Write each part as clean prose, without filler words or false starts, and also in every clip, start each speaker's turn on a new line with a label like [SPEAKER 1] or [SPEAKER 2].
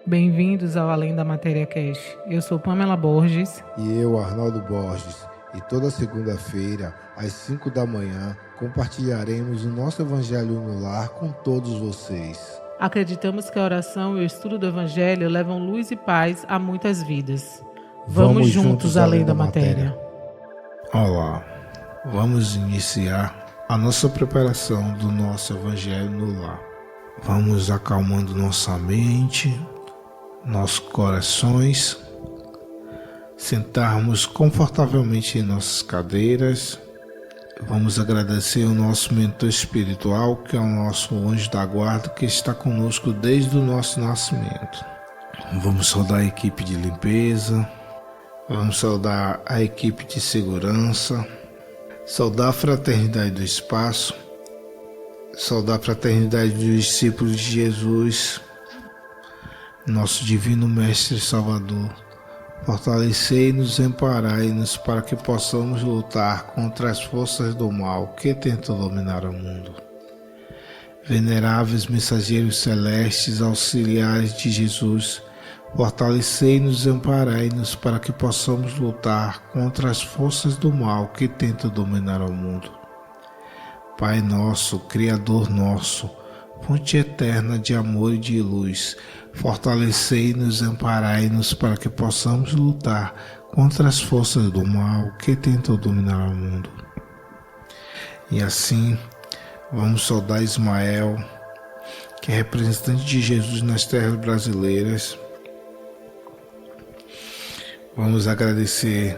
[SPEAKER 1] Bem-vindos ao Além da Matéria Cast. Eu sou Pamela Borges.
[SPEAKER 2] E eu, Arnaldo Borges. E toda segunda-feira, às 5 da manhã, compartilharemos o nosso Evangelho no Lar com todos vocês.
[SPEAKER 1] Acreditamos que a oração e o estudo do Evangelho levam luz e paz a muitas vidas. Vamos juntos além da matéria.
[SPEAKER 3] Olá, vamos iniciar a nossa preparação do nosso Evangelho no Lar. Vamos acalmando nossa mente, nossos corações, sentarmos confortavelmente em nossas cadeiras. Vamos agradecer ao nosso mentor espiritual, que é o nosso anjo da guarda, que está conosco desde o nosso nascimento. Vamos saudar a equipe de limpeza, vamos saudar a equipe de segurança, saudar a fraternidade do espaço, saudar a fraternidade dos discípulos de Jesus, nosso divino Mestre e Salvador. Fortalecei-nos e amparai-nos para que possamos lutar contra as forças do mal que tentam dominar o mundo. Veneráveis mensageiros celestes, auxiliares de Jesus, fortalecei-nos e amparai-nos para que possamos lutar contra as forças do mal que tentam dominar o mundo. Pai nosso, Criador nosso, fonte eterna de amor e de luz, fortalecei-nos e amparai-nos para que possamos lutar contra as forças do mal que tentam dominar o mundo. E assim, vamos saudar Ismael, que é representante de Jesus nas terras brasileiras. Vamos agradecer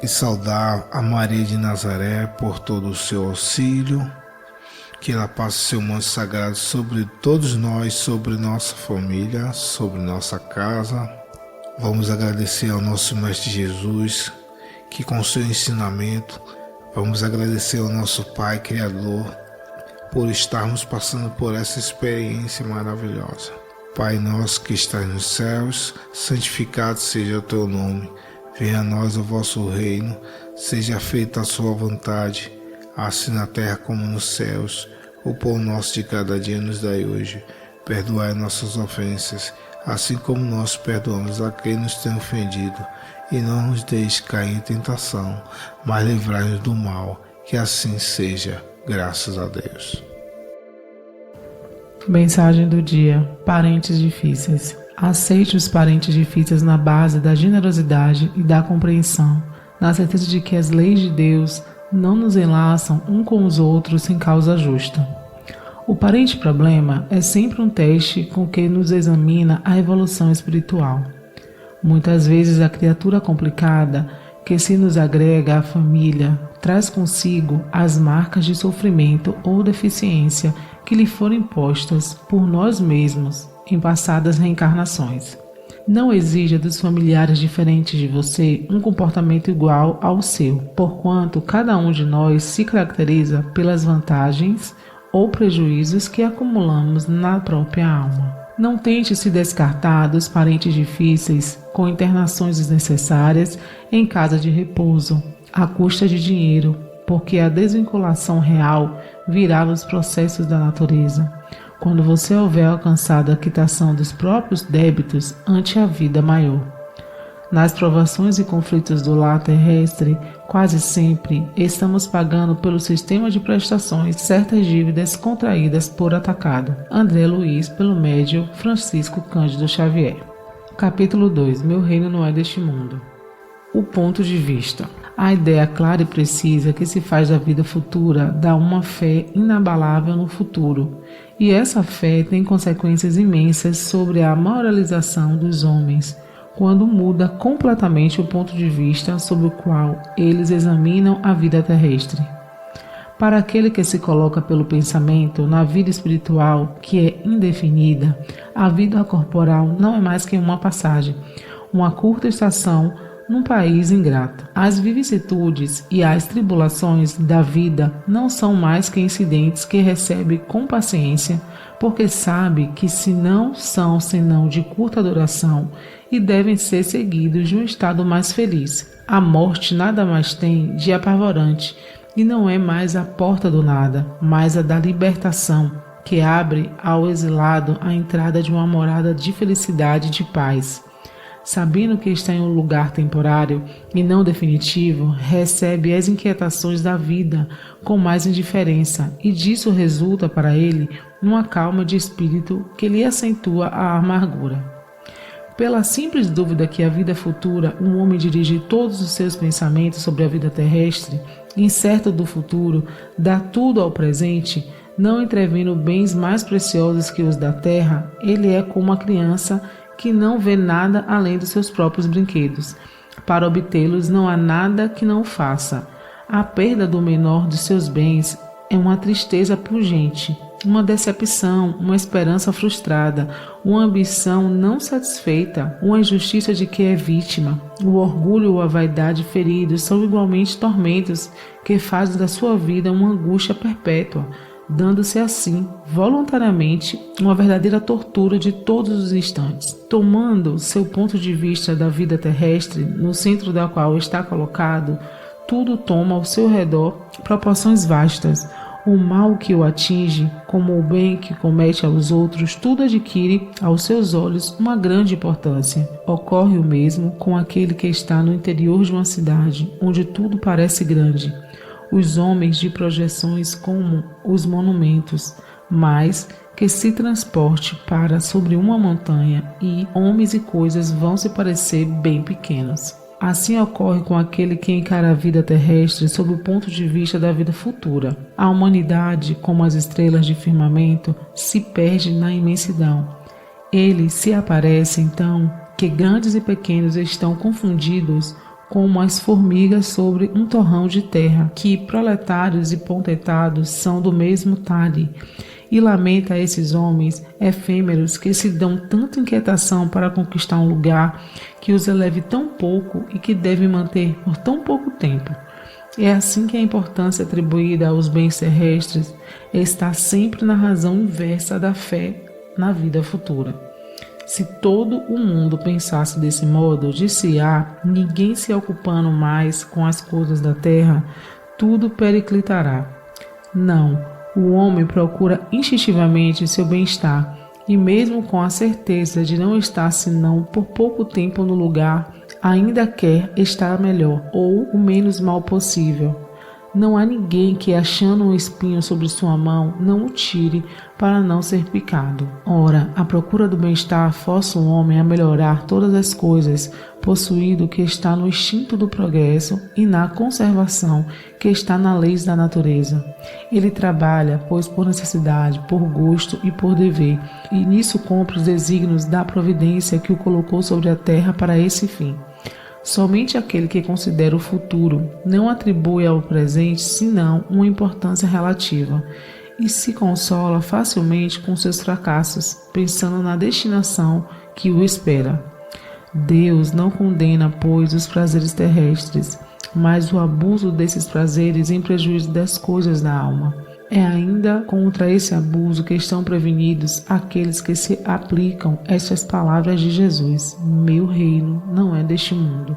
[SPEAKER 3] e saudar a Maria de Nazaré por todo o seu auxílio. Que ela passe seu manto sagrado sobre todos nós, sobre nossa família, sobre nossa casa. Vamos agradecer ao nosso Mestre Jesus, que com seu ensinamento, vamos agradecer ao nosso Pai Criador, por estarmos passando por essa experiência maravilhosa. Pai nosso que estás nos céus, santificado seja o teu nome. Venha a nós o vosso reino, seja feita a sua vontade, assim na terra como nos céus. O pão nosso de cada dia nos dai hoje. Perdoai nossas ofensas, assim como nós perdoamos a quem nos tem ofendido. E não nos deixe cair em tentação, mas livrai-nos do mal, que assim seja, graças a Deus.
[SPEAKER 1] Mensagem do dia: parentes difíceis. Aceite os parentes difíceis na base da generosidade e da compreensão, na certeza de que as leis de Deus não nos enlaçam um com os outros sem causa justa. O parente problema é sempre um teste com que nos examina a evolução espiritual. Muitas vezes a criatura complicada que se nos agrega à família traz consigo as marcas de sofrimento ou deficiência que lhe foram impostas por nós mesmos em passadas reencarnações. Não exija dos familiares diferentes de você um comportamento igual ao seu, porquanto cada um de nós se caracteriza pelas vantagens ou prejuízos que acumulamos na própria alma. Não tente se descartar dos parentes difíceis com internações desnecessárias em casa de repouso, à custa de dinheiro, porque a desvinculação real virá nos processos da natureza, quando você houver alcançado a quitação dos próprios débitos ante a vida maior. Nas provações e conflitos do lar terrestre, quase sempre estamos pagando pelo sistema de prestações certas dívidas contraídas por atacado. André Luiz, pelo médium Francisco Cândido Xavier. Capítulo 2. Meu reino não é deste mundo. O ponto de vista. A ideia clara e precisa que se faz da vida futura dá uma fé inabalável no futuro, e essa fé tem consequências imensas sobre a moralização dos homens, quando muda completamente o ponto de vista sob o qual eles examinam a vida terrestre. Para aquele que se coloca pelo pensamento na vida espiritual, que é indefinida, a vida corporal não é mais que uma passagem, uma curta estação num país ingrato. As vicissitudes e as tribulações da vida não são mais que incidentes que recebe com paciência, porque sabe que se não são senão de curta duração e devem ser seguidos de um estado mais feliz. A morte nada mais tem de apavorante e não é mais a porta do nada, mas a da libertação, que abre ao exilado a entrada de uma morada de felicidade e de paz. Sabendo que está em um lugar temporário e não definitivo, recebe as inquietações da vida com mais indiferença, e disso resulta para ele uma calma de espírito que lhe acentua a amargura. Pela simples dúvida que a vida futura, um homem dirige todos os seus pensamentos sobre a vida terrestre, incerto do futuro, dá tudo ao presente, não entrevendo bens mais preciosos que os da terra, ele é como uma criança que não vê nada além dos seus próprios brinquedos. Para obtê-los não há nada que não o faça. A perda do menor dos seus bens é uma tristeza pungente, uma decepção, uma esperança frustrada, uma ambição não satisfeita, uma injustiça de que é vítima. O orgulho ou a vaidade feridos são igualmente tormentos que fazem da sua vida uma angústia perpétua, dando-se assim, voluntariamente, uma verdadeira tortura de todos os instantes. Tomando seu ponto de vista da vida terrestre, no centro da qual está colocado, tudo toma ao seu redor proporções vastas. O mal que o atinge, como o bem que comete aos outros, tudo adquire, aos seus olhos, uma grande importância. Ocorre o mesmo com aquele que está no interior de uma cidade, onde tudo parece grande. Os homens de projeções como os monumentos, mas que se transporte para sobre uma montanha e homens e coisas vão se parecer bem pequenos. Assim ocorre com aquele que encara a vida terrestre sob o ponto de vista da vida futura. A humanidade, como as estrelas de firmamento, se perde na imensidão. Ele se aparece, então, que grandes e pequenos estão confundidos como as formigas sobre um torrão de terra, que proletários e potentados são do mesmo talhe, e lamenta esses homens efêmeros que se dão tanta inquietação para conquistar um lugar que os eleve tão pouco e que devem manter por tão pouco tempo. É assim que a importância atribuída aos bens terrestres está sempre na razão inversa da fé na vida futura. Se todo o mundo pensasse desse modo, dir-se-á, ninguém se ocupando mais com as coisas da terra, tudo periclitará. Não, o homem procura instintivamente seu bem-estar, e mesmo com a certeza de não estar senão por pouco tempo no lugar, ainda quer estar melhor ou o menos mal possível. Não há ninguém que, achando um espinho sobre sua mão, não o tire para não ser picado. Ora, a procura do bem-estar força o homem a melhorar todas as coisas, possuído que está no instinto do progresso e na conservação que está na lei da natureza. Ele trabalha, pois por necessidade, por gosto e por dever, e nisso cumpre os desígnios da providência que o colocou sobre a terra para esse fim. Somente aquele que considera o futuro não atribui ao presente senão uma importância relativa e se consola facilmente com seus fracassos, pensando na destinação que o espera. Deus não condena, pois, os prazeres terrestres, mas o abuso desses prazeres em prejuízo das coisas da alma. É ainda contra esse abuso que estão prevenidos aqueles que se aplicam estas palavras de Jesus: meu reino não é deste mundo.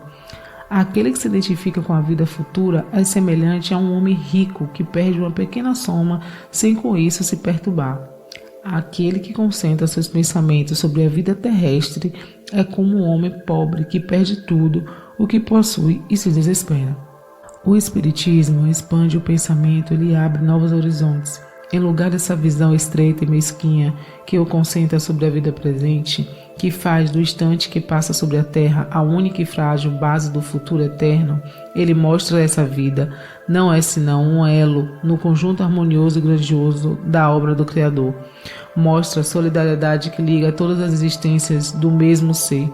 [SPEAKER 1] Aquele que se identifica com a vida futura é semelhante a um homem rico que perde uma pequena soma sem com isso se perturbar. Aquele que concentra seus pensamentos sobre a vida terrestre é como um homem pobre que perde tudo o que possui e se desespera. O Espiritismo expande o pensamento e lhe abre novos horizontes. Em lugar dessa visão estreita e mesquinha que o concentra sobre a vida presente, que faz do instante que passa sobre a terra a única e frágil base do futuro eterno, ele mostra essa vida não é senão um elo no conjunto harmonioso e grandioso da obra do Criador. Mostra a solidariedade que liga todas as existências do mesmo ser,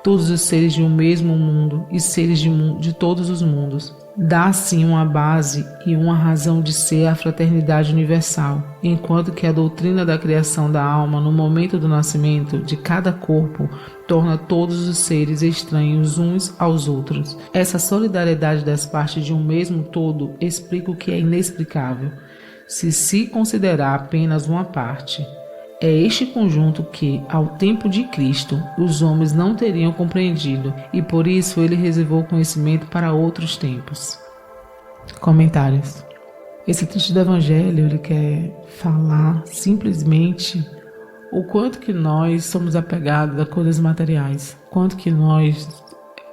[SPEAKER 1] todos os seres de um mesmo mundo e seres de todos os mundos. Dá assim uma base e uma razão de ser à fraternidade universal, enquanto que a doutrina da criação da alma no momento do nascimento de cada corpo torna todos os seres estranhos uns aos outros. Essa solidariedade das partes de um mesmo todo explica o que é inexplicável, se considerar apenas uma parte. É este conjunto que, ao tempo de Cristo, os homens não teriam compreendido e por isso ele reservou conhecimento para outros tempos. Comentários. Esse trecho do Evangelho, ele quer falar simplesmente o quanto que nós somos apegados a coisas materiais, quanto que nós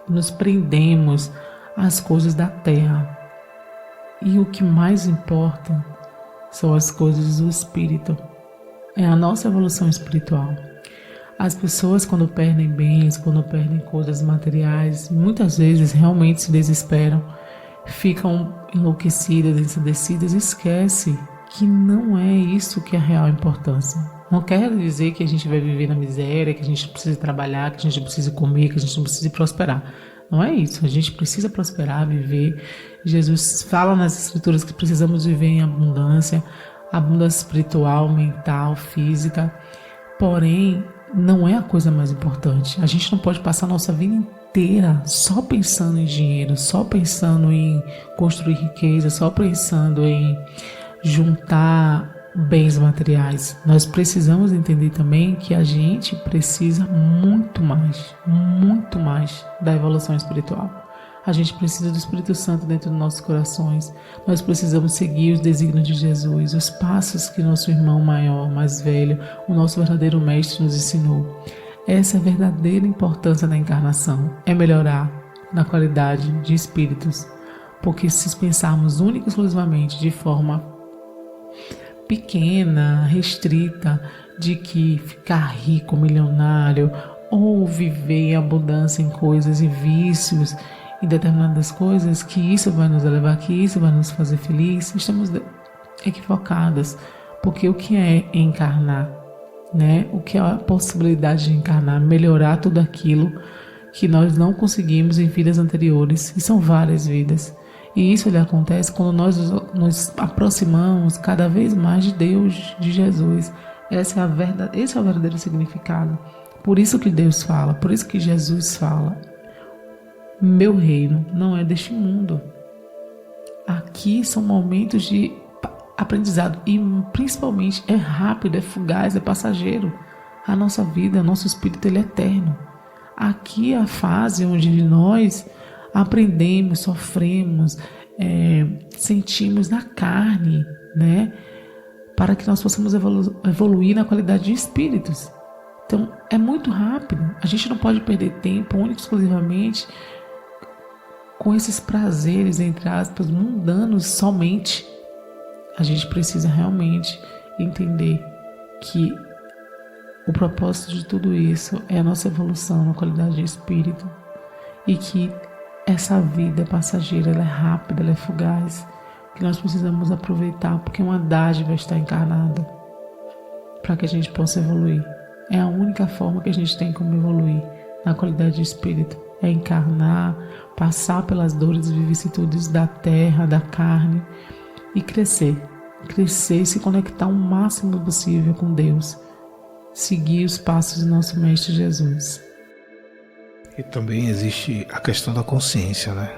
[SPEAKER 1] nos prendemos às coisas da terra. E o que mais importa são as coisas do Espírito. É a nossa evolução espiritual. As pessoas, quando perdem bens, quando perdem coisas materiais, muitas vezes realmente se desesperam, ficam enlouquecidas, ensandecidas e esquecem que não é isso que é a real importância. Não quer dizer que a gente vai viver na miséria, que a gente precisa trabalhar, que a gente precisa comer, que a gente não precisa prosperar. Não é isso. A gente precisa prosperar, viver. Jesus fala nas Escrituras que precisamos viver em abundância espiritual, mental, física. Porém, não é a coisa mais importante. A gente não pode passar a nossa vida inteira só pensando em dinheiro, só pensando em construir riqueza, só pensando em juntar bens materiais. Nós precisamos entender também que a gente precisa muito mais da evolução espiritual. A gente precisa do Espírito Santo dentro dos nossos corações. Nós precisamos seguir os desígnios de Jesus, os passos que nosso irmão maior, mais velho, o nosso verdadeiro mestre nos ensinou. Essa é a verdadeira importância da encarnação, é melhorar na qualidade de espíritos. Porque se pensarmos única e exclusivamente de forma pequena, restrita, de que ficar rico, milionário, ou viver em abundância em coisas e vícios, em determinadas coisas, que isso vai nos elevar, que isso vai nos fazer feliz, estamos equivocadas. Porque o que é encarnar? Né? O que é a possibilidade de encarnar? Melhorar tudo aquilo que nós não conseguimos em vidas anteriores, e são várias vidas. E isso acontece quando nós nos aproximamos cada vez mais de Deus, de Jesus. Esse é o verdadeiro significado. Por isso que Deus fala, por isso que Jesus fala: meu reino não é deste mundo. Aqui são momentos de aprendizado e principalmente é rápido, é fugaz, é passageiro. A nossa vida, nosso espírito, ele é eterno. Aqui é a fase onde nós aprendemos, sofremos, sentimos na carne, né? Para que nós possamos evoluir na qualidade de espíritos. Então é muito rápido. A gente não pode perder tempo único exclusivamente com esses prazeres, entre aspas, mundanos somente. A gente precisa realmente entender que o propósito de tudo isso é a nossa evolução na qualidade de espírito, e que essa vida é passageira, ela é rápida, ela é fugaz, que nós precisamos aproveitar, porque uma dádiva está encarnada para que a gente possa evoluir. É a única forma que a gente tem como evoluir na qualidade de espírito, é encarnar, passar pelas dores e vicissitudes da terra, da carne, e crescer e se conectar o máximo possível com Deus, seguir os passos do nosso Mestre Jesus.
[SPEAKER 3] E também existe a questão da consciência, né?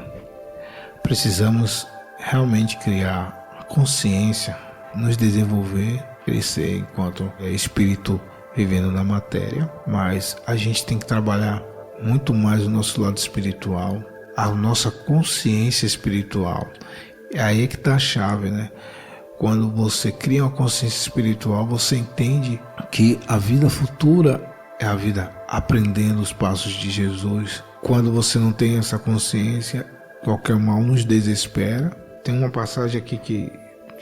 [SPEAKER 3] Precisamos realmente criar a consciência, nos desenvolver, crescer enquanto espírito vivendo na matéria, mas a gente tem que trabalhar muito mais o nosso lado espiritual, a nossa consciência espiritual. É aí que está a chave, né? Quando você cria uma consciência espiritual, você entende que a vida futura é a vida aprendendo os passos de Jesus. Quando você não tem essa consciência, qualquer mal nos desespera. Tem uma passagem aqui que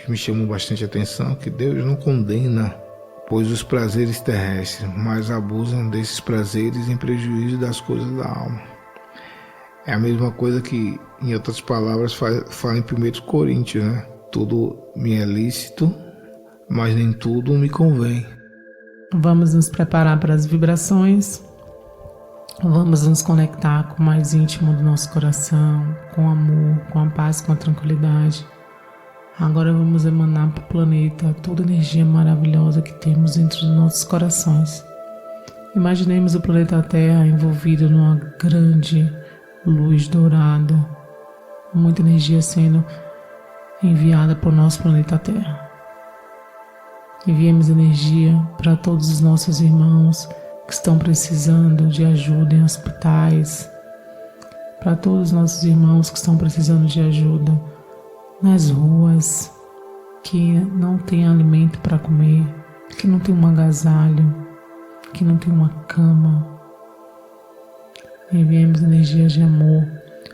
[SPEAKER 3] me chamou bastante atenção, que Deus não condena, pois os prazeres terrestres, mas abusam desses prazeres em prejuízo das coisas da alma. É a mesma coisa que, em outras palavras, fala em 1 Coríntios, né? Tudo me é lícito, mas nem tudo me convém.
[SPEAKER 1] Vamos nos preparar para as vibrações, vamos nos conectar com o mais íntimo do nosso coração, com o amor, com a paz, com a tranquilidade. Agora vamos emanar para o planeta toda a energia maravilhosa que temos dentro dos nossos corações. Imaginemos o planeta Terra envolvido numa grande luz dourada, muita energia sendo enviada para o nosso planeta Terra. Enviemos energia para todos os nossos irmãos que estão precisando de ajuda em hospitais, para todos os nossos irmãos que estão precisando de ajuda nas ruas, que não tem alimento para comer, que não tem um agasalho, que não tem uma cama. Enviemos energias de amor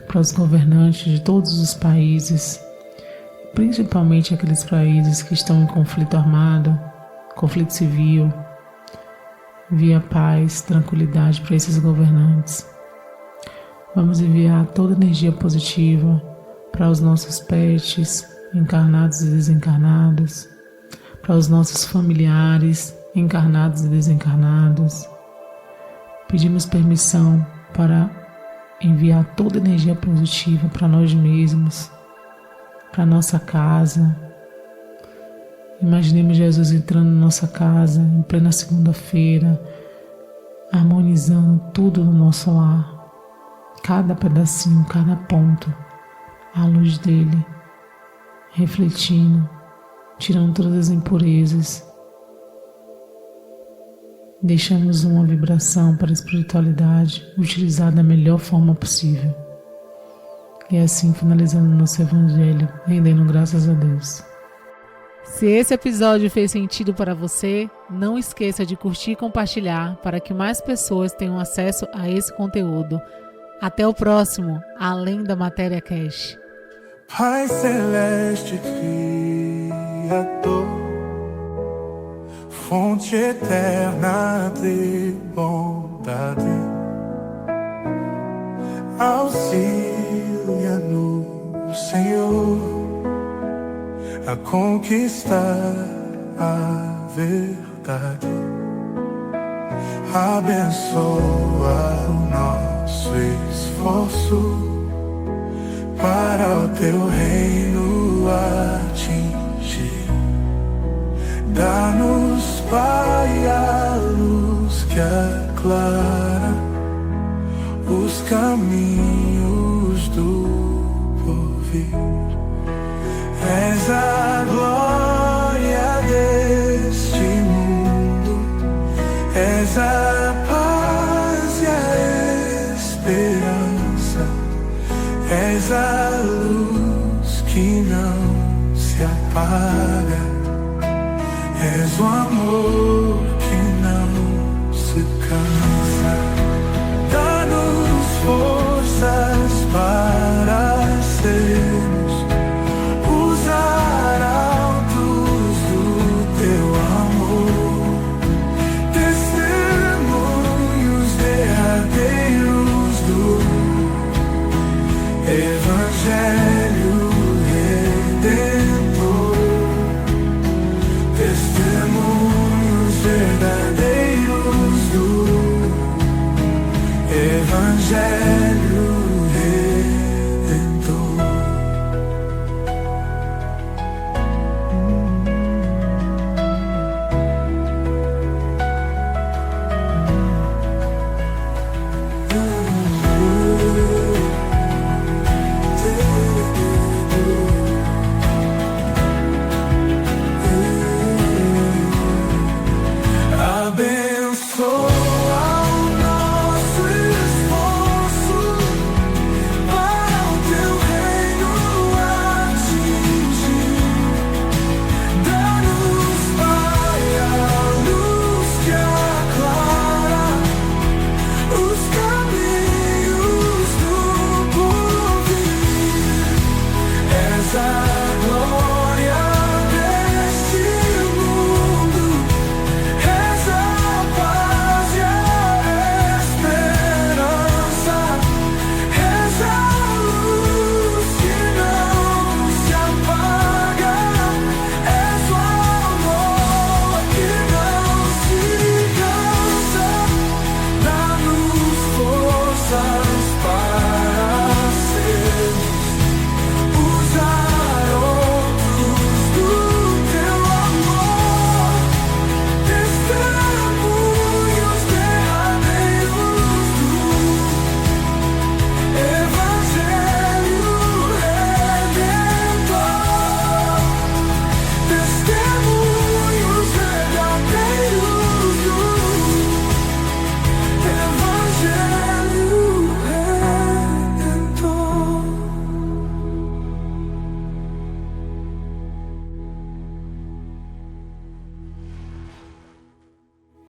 [SPEAKER 1] para os governantes de todos os países, principalmente aqueles países que estão em conflito armado, conflito civil. Envia paz, tranquilidade para esses governantes. Vamos enviar toda energia positiva para os nossos pets, encarnados e desencarnados, para os nossos familiares, encarnados e desencarnados. Pedimos permissão para enviar toda energia positiva para nós mesmos, para nossa casa. Imaginemos Jesus entrando na nossa casa em plena segunda-feira, harmonizando tudo no nosso lar, cada pedacinho, cada ponto, a luz dele, refletindo, tirando todas as impurezas. Deixamos uma vibração para a espiritualidade utilizada da melhor forma possível. E assim finalizando nosso evangelho, rendendo graças a Deus. Se esse episódio fez sentido para você, não esqueça de curtir e compartilhar para que mais pessoas tenham acesso a esse conteúdo. Até o próximo, Além da Matéria Cash.
[SPEAKER 4] Pai Celeste Criador, fonte eterna de bondade, auxilia-nos, Senhor, a conquistar a verdade. Abençoa o nosso esforço para o teu reino atingir. Dá-nos, Pai, a luz que aclara os caminhos do porvir. És a glória deste mundo, és a paz e a esperança, és a luz que não se apaga, és o amor que não se cansa. Dá-nos forças para sermos os arautos do teu amor, testemunhos derradeiros do Evangelho Redentor, testemunhos verdadeiros do Evangelho.